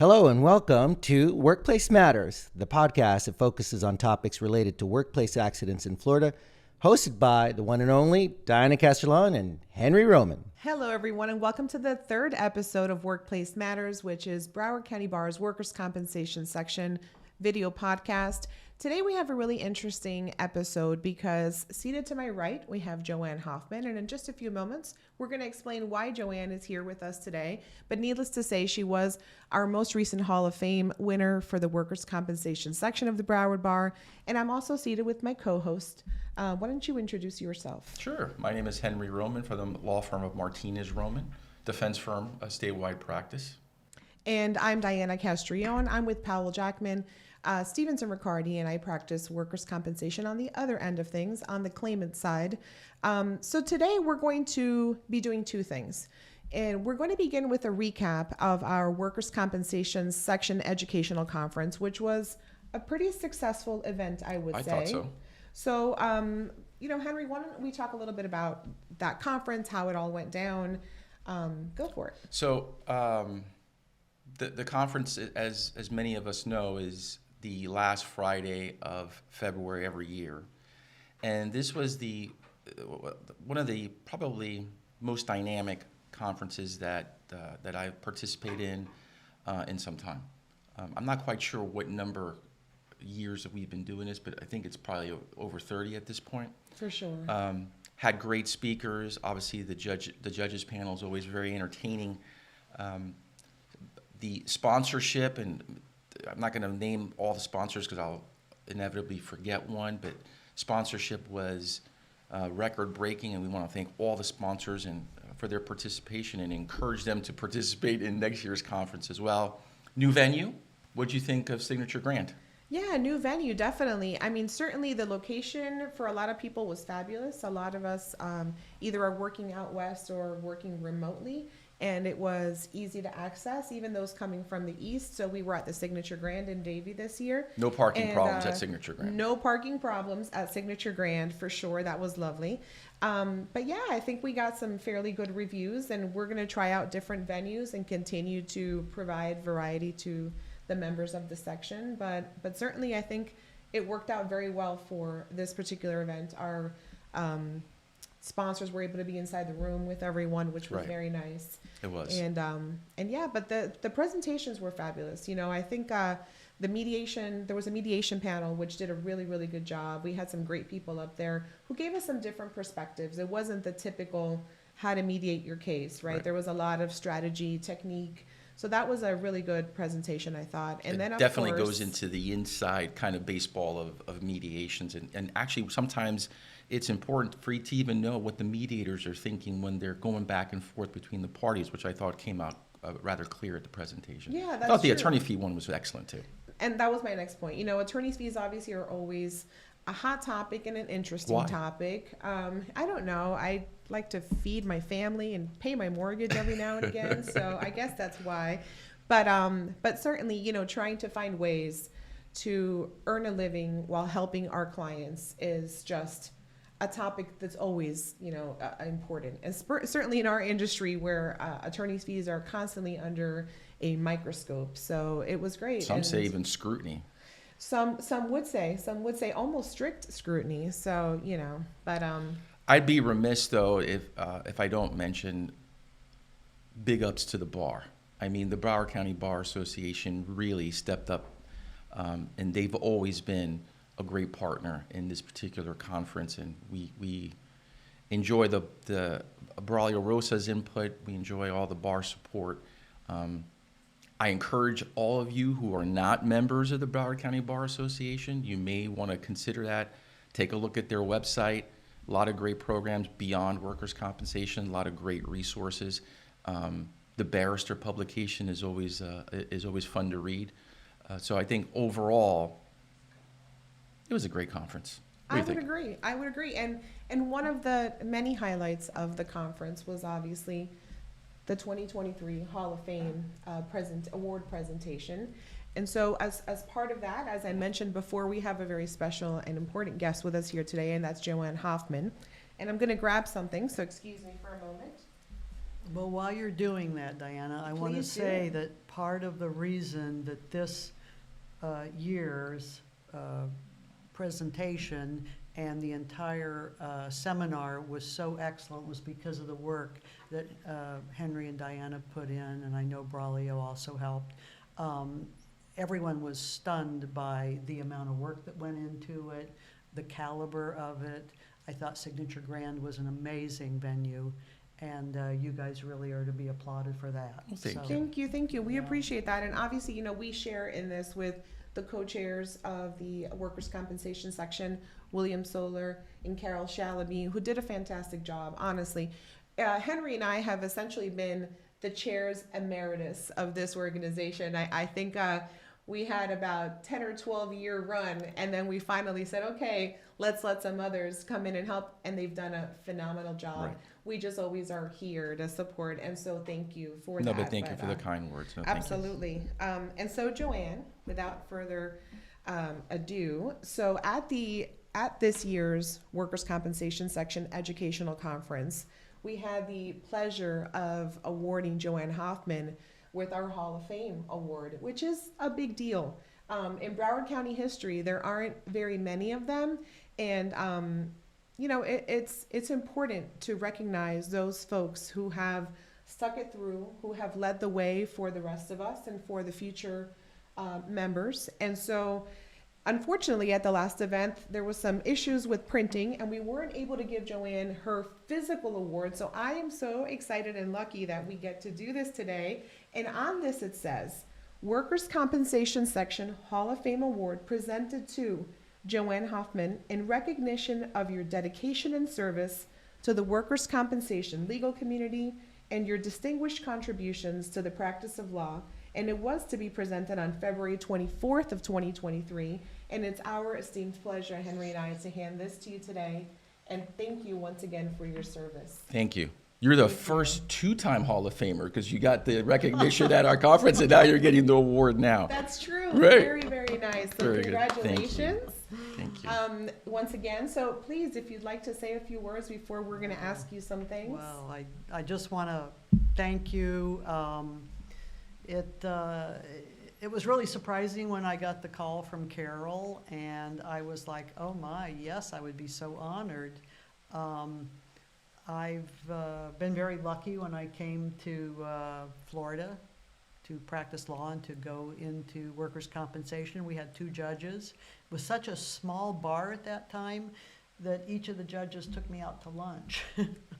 Hello and welcome to Workplace Matters, the podcast that focuses on topics related to workplace accidents in Florida, hosted by the one and only Diana Castrillon and Henry Roman. Hello, everyone, and welcome to the third episode of Workplace Matters, which is Broward County Bar's Workers' Compensation Section video podcast. Today we have a really interesting episode because seated to my right, we have Jo Ann Hoffman, and in just a few moments, we're going to explain why Jo Ann is here with us today. But needless to say, she was our most recent Hall of Fame winner for the Workers' Compensation Section of the Broward Bar, and I'm also seated with my co-host. Why don't you introduce yourself? Sure. My name is Henry Roman from the law firm of Martinez Roman, defense firm, a statewide practice. And I'm Diana Castrillon. I'm with Powell Jackman, Stevenson Riccardi, and I practice workers' compensation on the other end of things, on the claimant side. So today we're going to be doing two things. And we're going to begin with a recap of our workers' compensation section educational conference, which was a pretty successful event, I would say. I thought so. So, Henry, why don't we talk a little bit about that conference, how it all went down? Go for it. So the conference, as many of us know, is the last Friday of February every year. And this was one of the probably most dynamic conferences that I participate in some time. I'm not quite sure what number years that we've been doing this, but I think it's probably over 30 at this point. For sure. Had great speakers. Obviously, the judges panel is always very entertaining. The sponsorship, and I'm not going to name all the sponsors because I'll inevitably forget one, but sponsorship was record-breaking, and we want to thank all the sponsors and for their participation and encourage them to participate in next year's conference as well. New venue. What'd you think of Signature Grand? Yeah, new venue, definitely. I mean, certainly the location for a lot of people was fabulous. A lot of us either are working out west or working remotely, and it was easy to access, even those coming from the east. So we were at the Signature Grand in Davie this year. No parking problems at Signature Grand. No parking problems at Signature Grand, for sure. That was lovely. But yeah, I think we got some fairly good reviews, and we're going to try out different venues and continue to provide variety to the members of the section, but certainly I think it worked out very well for this particular event. Our sponsors were able to be inside the room with everyone, which was very nice. It was. And yeah, but the presentations were fabulous. You know, I think there was a mediation panel which did a really, really good job. We had some great people up there who gave us some different perspectives. It wasn't the typical how to mediate your case, right? There was a lot of strategy, technique. So that was a really good presentation, I thought. And then, of definitely course, goes into the inside kind of baseball of mediations. And actually, sometimes it's important for you to even know what the mediators are thinking when they're going back and forth between the parties, which I thought came out rather clear at the presentation. Yeah, that's I thought the true. attorney fee one was excellent, too. And that was my next point. You know, attorney's fees obviously are always a hot topic and an interesting topic. I don't know. I like to feed my family and pay my mortgage every now and again, so I guess that's why. But certainly, you know, trying to find ways to earn a living while helping our clients is just a topic that's always, you know, important. And certainly in our industry where attorney's fees are constantly under a microscope. So it was great. Some say even scrutiny. Some would say almost strict scrutiny. So, you know, but I'd be remiss, though, if I don't mention big ups to the bar. I mean, the Broward County Bar Association really stepped up, and they've always been a great partner in this particular conference. And we enjoy the Braulio Rosa's input. We enjoy all the bar support. I encourage all of you who are not members of the Broward County Bar Association, you may want to consider that. Take a look at their website. A lot of great programs beyond workers' compensation, a lot of great resources. The Barrister publication is always fun to read. So I think overall, it was a great conference. I would agree. And one of the many highlights of the conference was obviously the 2023 Hall of Fame award presentation. And so as part of that, as I mentioned before, we have a very special and important guest with us here today, and that's Jo Ann Hoffman. And I'm going to grab something, so excuse me for a moment. Well, while you're doing that, Diana, I want to Please do. say that part of the reason that this year's presentation and the entire seminar was so excellent was because of the work that Henry and Diana put in, and I know Braulio also helped. Everyone was stunned by the amount of work that went into it, the caliber of it. I thought Signature Grand was an amazing venue, and you guys really are to be applauded for that. Well, thank you. Thank you, thank you. We Yeah. appreciate that. And obviously, you know, we share in this with the co-chairs of the workers' compensation section, William Solar and Carol Shalaby, who did a fantastic job, honestly. Henry and I have essentially been the chairs emeritus of this organization. I think we had about 10 or 12 year run, and then we finally said, okay, let's let some others come in and help, and they've done a phenomenal job. Right. We just always are here to support, and so thank you for No, that. but thank you for the kind words. No, thank you. Absolutely. And so, Jo Ann, without further ado, so at this year's Workers' Compensation Section Educational Conference, we had the pleasure of awarding Jo Ann Hoffman with our Hall of Fame award, which is a big deal. In Broward County history, there aren't very many of them, and you know, it's important to recognize those folks who have stuck it through, who have led the way for the rest of us and for the future members. And so, unfortunately, at the last event, there was some issues with printing, and we weren't able to give Jo Ann her physical award. So I am so excited and lucky that we get to do this today. And on this, it says, Workers' Compensation Section Hall of Fame Award presented to Jo Ann Hoffman in recognition of your dedication and service to the workers' compensation legal community and your distinguished contributions to the practice of law. And it was to be presented on February 24th of 2023. And it's our esteemed pleasure, Henry and I, to hand this to you today. And thank you once again for your service. Thank you. You're the first two-time Hall of Famer because you got the recognition at our conference, and now you're getting the award now. That's true. Right. Very, very nice. So Very good. Thank you. congratulations. Thank you. Once again, so please, if you'd like to say a few words before we're going to ask you some things. Well, I just want to thank you. It was really surprising when I got the call from Carol, and I was like, oh my, yes, I would be so honored. I've been very lucky when I came to Florida to practice law and to go into workers' compensation. We had 2 judges. It was such a small bar at that time that each of the judges took me out to lunch.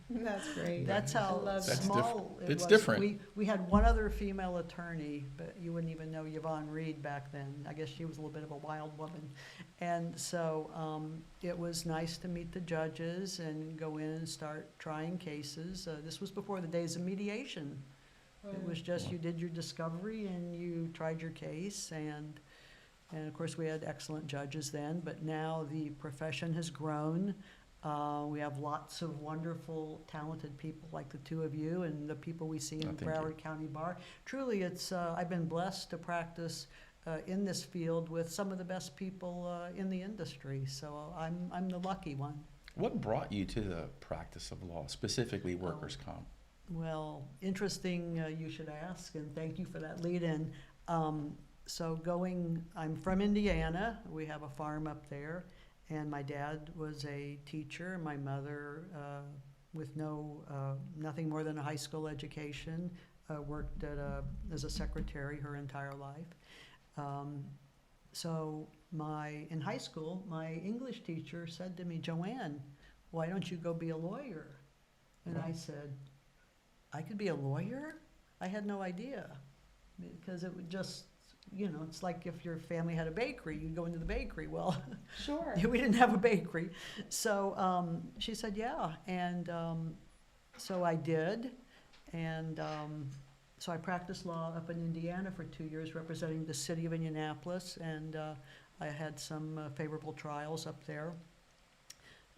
That's great. That's how I love That's small it was. It's different. We had one other female attorney, but you wouldn't even know Yvonne Reed back then. I guess she was a little bit of a wild woman. And so it was nice to meet the judges and go in and start trying cases. This was before the days of mediation. It was just you did your discovery and you tried your case, and of course we had excellent judges then, but now the profession has grown. We have lots of wonderful, talented people like the 2 of you and the people we see in the thank you. Broward County Bar. Truly, it's I've been blessed to practice in this field with some of the best people in the industry, so I'm the lucky one. What brought you to the practice of law, specifically workers' comp? Well, interesting you should ask, and thank you for that lead-in. I'm from Indiana. We have a farm up there, and my dad was a teacher. My mother, with nothing more than a high school education, worked as a secretary her entire life. In high school, my English teacher said to me, Jo Ann, why don't you go be a lawyer? And I said, I could be a lawyer? I had no idea, because it would just, it's like if your family had a bakery, you'd go into the bakery. Well, Sure. we didn't have a bakery. So she said, yeah. And so I did. And so I practiced law up in Indiana for 2 years, representing the city of Indianapolis. And I had some favorable trials up there.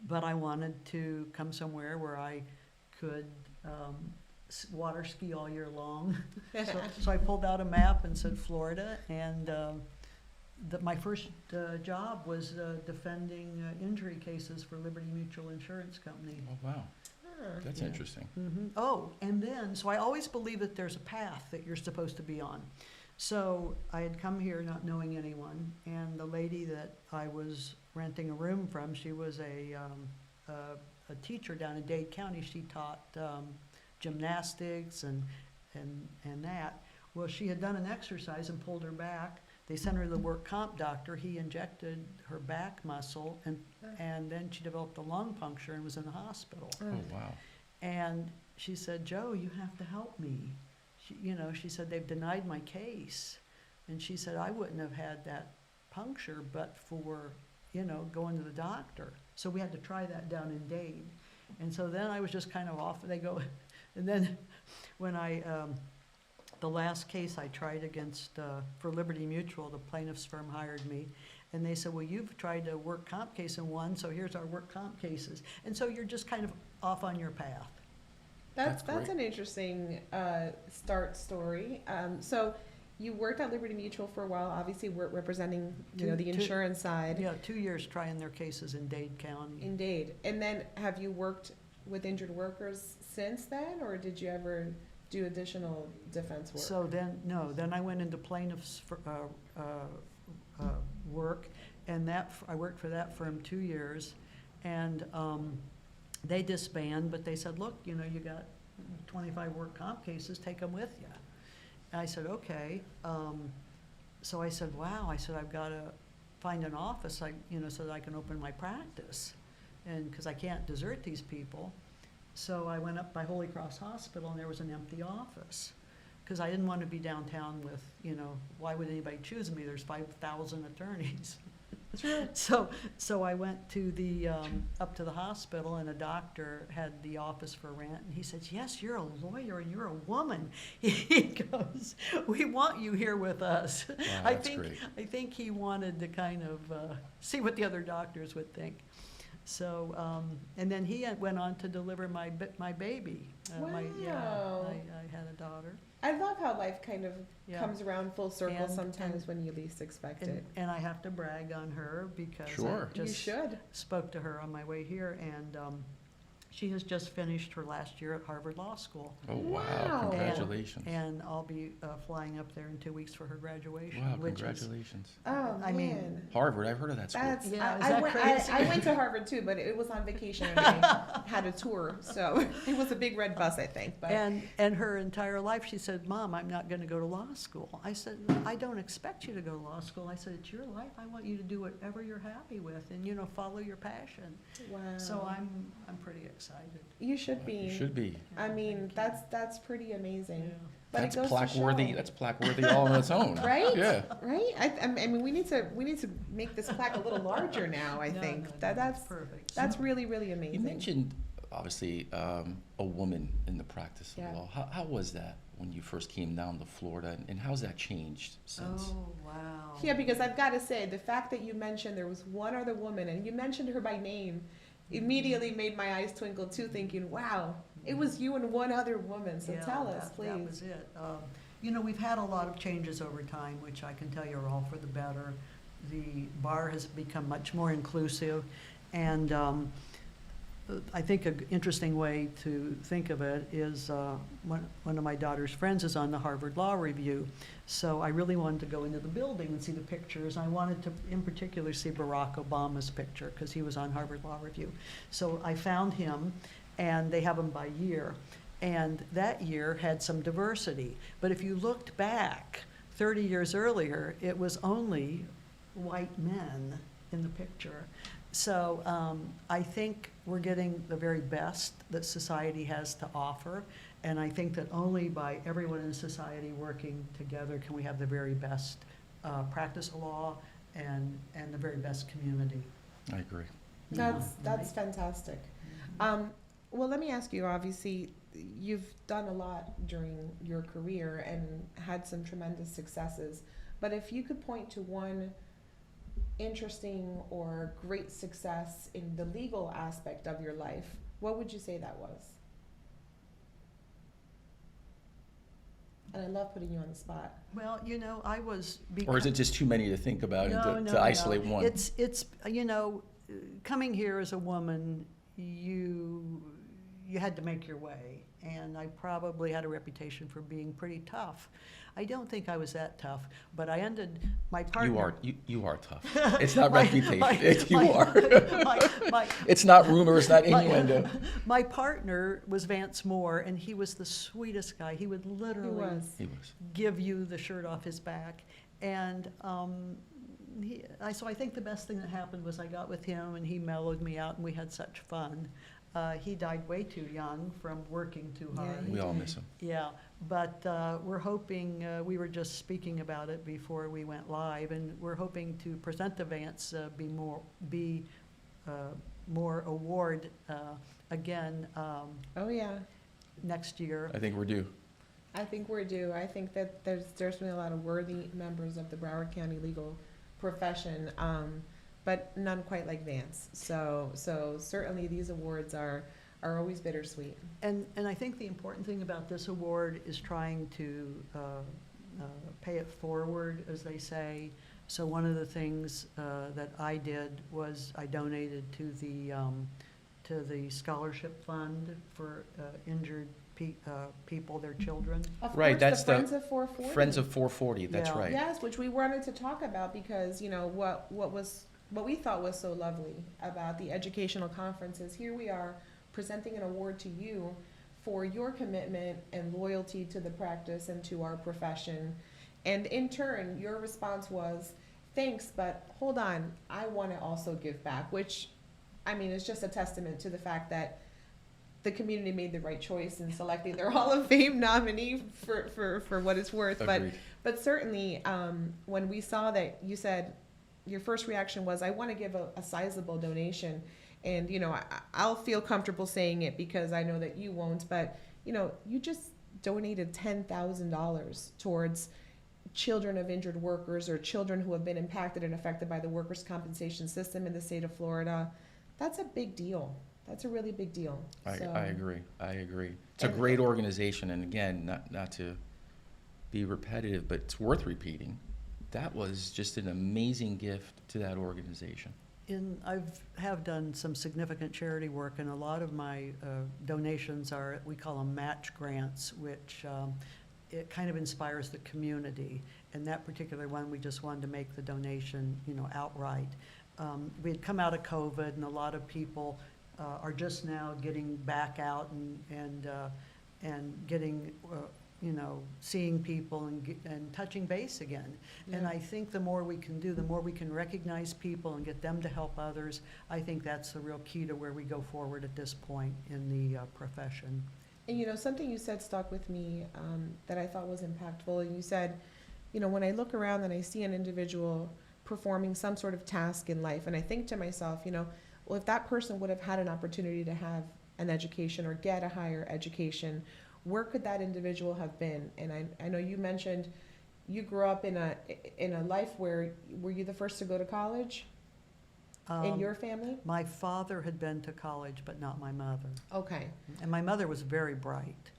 But I wanted to come somewhere where I could water ski all year long. So I pulled out a map and said Florida, and my first job was defending injury cases for Liberty Mutual Insurance Company. Oh, wow. That's interesting. Oh, and then, so I always believe that there's a path that you're supposed to be on. So I had come here not knowing anyone, and the lady that I was renting a room from, she was a teacher down in Dade County. She taught gymnastics and that. Well, she had done an exercise and pulled her back. They sent her to the work comp doctor. He injected her back muscle, and then she developed a lung puncture and was in the hospital. Oh, wow. And she said, Joe, you have to help me. She said, they've denied my case. And she said, I wouldn't have had that puncture but for, going to the doctor. So we had to try that down in Dade. And so then I was just kind of off. They go, and then when the last case I tried against, for Liberty Mutual, the plaintiff's firm hired me. And they said, well, you've tried a work comp case and won, so here's our work comp cases. And so you're just kind of off on your path. That's great. an interesting start story. So you worked at Liberty Mutual for a while, obviously representing the insurance side. Yeah, 2 years trying their cases in Dade County. In Dade. And then have you worked with injured workers since then, or did you ever do additional defense work? So then I went into plaintiff's work, and I worked for that firm 2 years, and they disbanded, but they said, look, you got 25 work comp cases, take them with you. And I said, okay. So I said, wow, I've got to find an office, so that I can open my practice, and because I can't desert these people. So I went up by Holy Cross Hospital, and there was an empty office, because I didn't want to be downtown with, why would anybody choose me? There's 5,000 attorneys. So I went to up to the hospital, and a doctor had the office for rent, and he said, yes, you're a lawyer and you're a woman. He goes, we want you here with us. Wow, that's great. I think he wanted to kind of see what the other doctors would think. So, and then he went on to deliver my baby. Wow. I had a daughter. I love how life kind of Yeah. comes around full circle And- sometimes and- when you least expect it. And I have to brag on her because Sure. I You just should. spoke to her on my way here, and she has just finished her last year at Harvard Law School. Oh, wow. Wow. Congratulations. And I'll be flying up there in 2 weeks for her graduation. Wow, which is- congratulations. Oh, I mean, man. Harvard, I've heard of that school. That's, Yeah, is I that went, crazy? I went to Harvard too, but it was on vacation and I had a tour, so it was a big red bus, I think. But And her entire life, she said, Mom, I'm not going to go to law school. I said, I don't expect you to go to law school. I said, it's your life. I want you to do whatever you're happy with and, follow your passion. wow. So I'm pretty excited. You should be. You should be. I mean, that's pretty amazing. Yeah. But That's it goes plaque-worthy. to show. That's plaque-worthy all on its own. Right? Yeah. Right? I mean, we need to make this plaque a little larger now. I think that's perfect. that's really, really amazing. You mentioned, obviously, a woman in the practice of Yeah. law. How was that when you first came down to Florida, and how's that changed since? Oh, wow. Yeah, because I've got to say, the fact that you mentioned there was one other woman, and you mentioned her by name, immediately made my eyes twinkle too, thinking, wow, it was you and one other woman. So Yeah, tell us, that please. was it. We've had a lot of changes over time, which I can tell you are all for the better. The bar has become much more inclusive, and I think an interesting way to think of it is one of my daughter's friends is on the Harvard Law Review, so I really wanted to go into the building and see the pictures. I wanted to, in particular, see Barack Obama's picture because he was on Harvard Law Review. So I found him, and they have them by year, and that year had some diversity. But if you looked back 30 years earlier, it was only white men in the picture. So I think we're getting the very best that society has to offer, and I think that only by everyone in society working together can we have the very best practice of law and the very best community. I agree. That's fantastic. Well, let me ask you, obviously, you've done a lot during your career and had some tremendous successes, but if you could point to one interesting or great success in the legal aspect of your life, what would you say that was? And I love putting you on the spot. Well, I was... Or is it just too many to think about and to isolate one? It's coming here as a woman, you you had to make your way. And I probably had a reputation for being pretty tough. I don't think I was that tough, but I ended my partner. You are tough. It's not reputation. You my- are. my- It's not rumor. It's not innuendo. My partner was Vance Moore, and he was the sweetest guy. He would literally He was. give you the shirt off his back. And so I think the best thing that happened was I got with him, and he mellowed me out, and we had such fun. He died way too young from working too Yeah, hard. he We all did. miss him. Yeah, but we're hoping, we were just speaking about it before we went live, and we're hoping to present the Vance more award again Oh, yeah. next year. I think we're due. I think we're due. I think that there's been a lot of worthy members of the Broward County legal profession, but none quite like Vance. So certainly these awards are always bittersweet. And I think the important thing about this award is trying to pay it forward, as they say. So one of the things that I did was I donated to the scholarship fund for injured people, their children. Of Right, course, that's the the Friends of 440. Friends of 440. That's Yeah. right. Yes, which we wanted to talk about because, what we thought was so lovely about the educational conferences. Here we are presenting an award to you for your commitment and loyalty to the practice and to our profession. And in turn, your response was, thanks, but hold on, I want to also give back, which, I mean, is just a testament to the fact that the community made the right choice in selecting their Hall of Fame nominee for what it's worth. Agreed. But certainly, when we saw that, you said your first reaction was, I want to give a sizable donation. And, I'll feel comfortable saying it because I know that you won't. But, you just donated $10,000 towards children of injured workers or children who have been impacted and affected by the workers' compensation system in the state of Florida. That's a big deal. That's a really big deal. I So- agree. I agree. It's a And- great organization, and again, not to be repetitive, but it's worth repeating. That was just an amazing gift to that organization. Have done some significant charity work, and a lot of my donations are, we call them match grants, which it kind of inspires the community. And that particular one, we just wanted to make the donation, outright. We had come out of COVID, and a lot of people are just now getting back out and getting, seeing people and touching base again. And Yeah. I think the more we can do, the more we can recognize people and get them to help others. I think that's the real key to where we go forward at this point in the profession. And something you said stuck with me that I thought was impactful. And you said, when I look around and I see an individual performing some sort of task in life, and I think to myself, well, if that person would have had an opportunity to have an education or get a higher education, where could that individual have been? And I know you mentioned you grew up in a life where, were you the first to go to college in your family? My father had been to college, but not my mother. Okay. And my mother was very bright.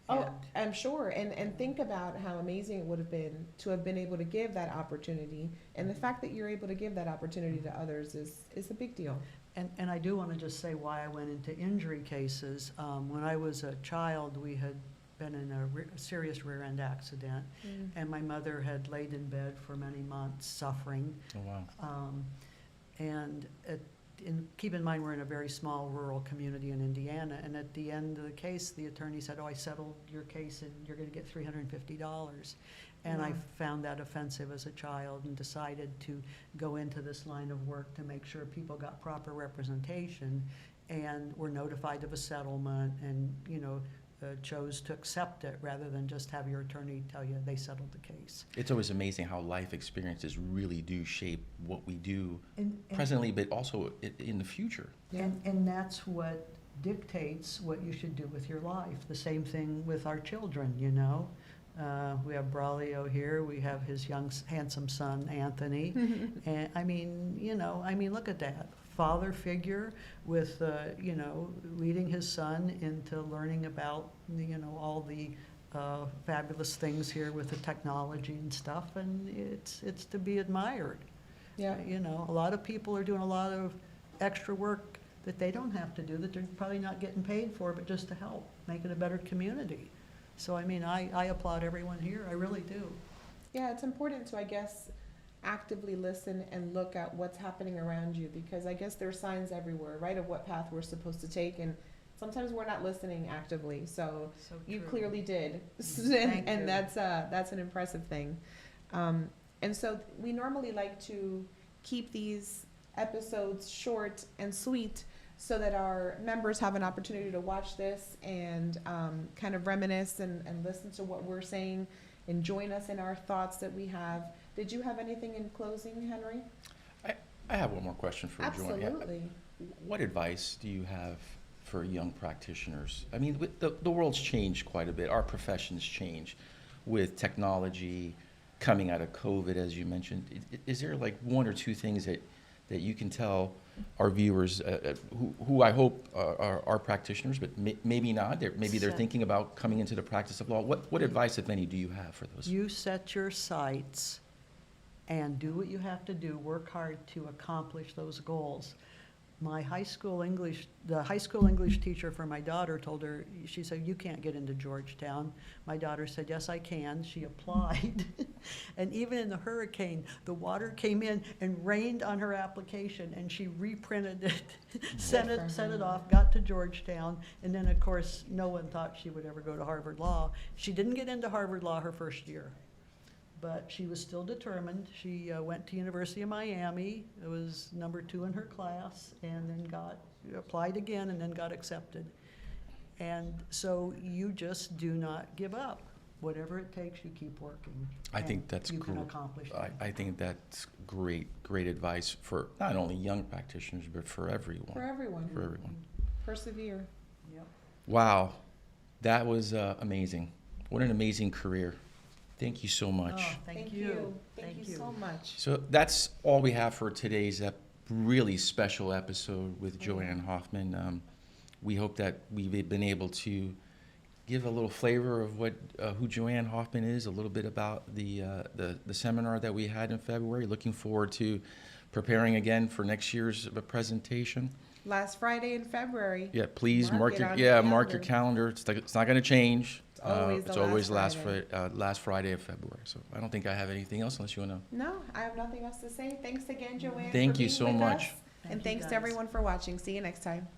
Oh, And- I'm sure. And think about how amazing it would have been to have been able to give that opportunity. And the fact that you're able to give that opportunity to others is a big deal. And I do want to just say why I went into injury cases. When I was a child, we had been in a serious rear-end accident, and my mother had laid in bed for many months suffering. Oh, wow. And keep in mind, we're in a very small rural community in Indiana, and at the end of the case, the attorney said, I settled your case and you're going to get $350. And I Wow. found that offensive as a child and decided to go into this line of work to make sure people got proper representation and were notified of a settlement and, chose to accept it rather than just have your attorney tell you they settled the case. It's always amazing how life experiences really do shape what we do And- presently, but also in the future. Yeah. And that's what dictates what you should do with your life. The same thing with our children, We have Braulio here, we have his young, handsome son, Anthony. And look at that. Father figure with, leading his son into learning about, all the fabulous things here with the technology and stuff, and it's to be admired. Yeah. A lot of people are doing a lot of extra work that they don't have to do, that they're probably not getting paid for, but just to help make it a better community. So, I mean, I applaud everyone here, I really do. Yeah, it's important to, I guess, actively listen and look at what's happening around you, because I guess there's signs everywhere, right, of what path we're supposed to take, and sometimes we're not listening actively. So you true. clearly did, Thank you. and that's an impressive thing. And so we normally like to keep these episodes short and sweet, so that our members have an opportunity to watch this and kind of reminisce and listen to what we're saying and join us in our thoughts that we have. Did you have anything in closing, Henry? I have one more question for Jo Ann. Absolutely. What advice do you have for young practitioners? I mean, the world's changed quite a bit. Our professions change with technology coming out of COVID, as you mentioned. Is there like one or two things that you can tell our viewers who I hope are practitioners, but maybe not? Maybe they're thinking about coming into the practice of law. What advice, if any, do you have for those? You set your sights and do what you have to do, work hard to accomplish those goals. My the high school English teacher for my daughter told her, she said, "You can't get into Georgetown." My daughter said, "Yes, I can." She applied. And even in the hurricane, the water came in and rained on her application, and she reprinted it, sent it off, got to Georgetown, and then, of course, no one thought she would ever go to Harvard Law. She didn't get into Harvard Law her first year, but she was still determined. She went to University of Miami. It was number 2 in her class, and then applied again, and then got accepted. And so you just do not give up. Whatever it takes, you keep working. I think that's you cool. can accomplish it. I think that's great advice for not only young practitioners, but for everyone. For everyone. For everyone. Persevere. Yep. Wow, that was amazing. What an amazing career. Thank you so much. Oh, thank you. Thank you so much. So that's all we have for today's really special episode with Jo Ann Hoffman. We hope that we've been able to give a little flavor of who Jo Ann Hoffman is, a little bit about the seminar that we had in February. Looking forward to preparing again for next year's presentation. Last Friday in February. Yeah, please Mark mark it your on your mark your calendar. It's not going to change. It's always the last last Friday of February. So I don't think I have anything else unless you want to. No, I have nothing else to say. Thanks again, Jo Ann. Thank for you being so with much. us. Thank And you, thanks to guys. everyone for watching. See you next time.